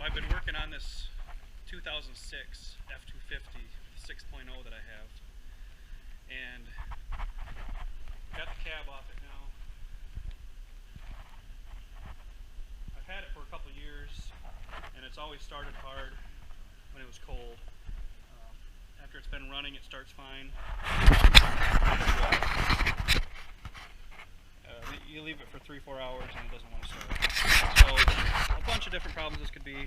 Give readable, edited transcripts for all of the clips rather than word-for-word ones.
I've been working on this 2006 F250 6.0 that I have, and got the cab off it now. I've had it for a couple years, and it's always started hard when it was cold. After it's been running, it starts fine. You leave it for 3-4 hours and it doesn't want to start. So a bunch of different problems this could be,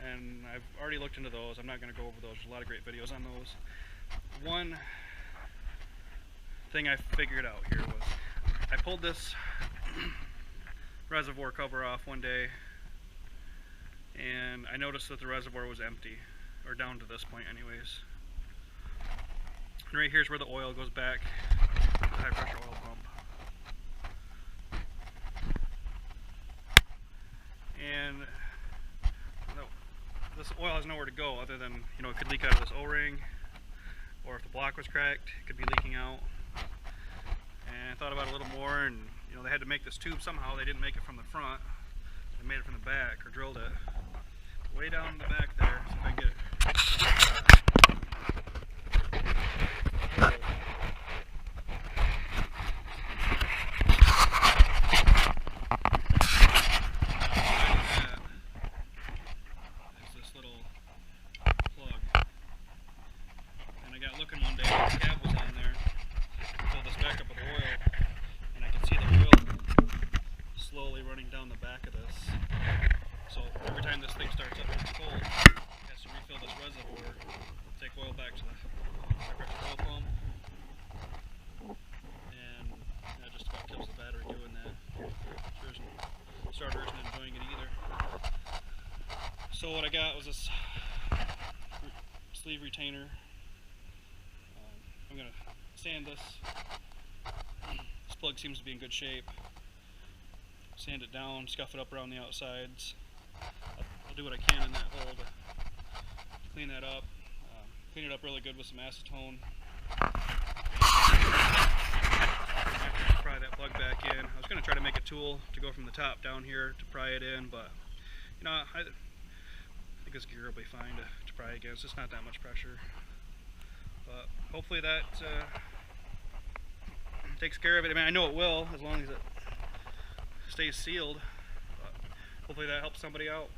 and I've already looked into those. I'm not going to go over those. There's a lot of great videos on those. One thing I figured out here was I pulled this reservoir cover off one day, and I noticed that the reservoir was empty, or down to this point anyways. And right here's where the oil goes back to the high pressure oil pump. And this oil has nowhere to go other than, you know, it could leak out of this O-ring, or if the block was cracked, it could be leaking out. And I thought about it a little more, and you know, they had to make this tube somehow. They didn't make it from the front, they made it from the back, or drilled it way down in the back there. See if I can get it. Looking one day, the cab was on there. Filled this back up with oil, and I could see the oil slowly running down the back of this. So every time this thing starts up when it's cold, it has to refill this reservoir, take oil back to the high pressure oil pump, and that just about kills the battery doing that. The starter isn't enjoying it either. So what I got was this sleeve retainer. I'm going to sand this. This plug seems to be in good shape. Sand it down, scuff it up around the outsides. I'll do what I can in that hole to clean that up. Clean it up really good with some acetone. Pry that plug back in. I was going to try to make a tool to go from the top down here to pry it in, but you know, I think this gear will be fine to pry against. It's not that much pressure. But hopefully that takes care of it. I mean, I know it will, as long as it stays sealed. But hopefully that helps somebody out.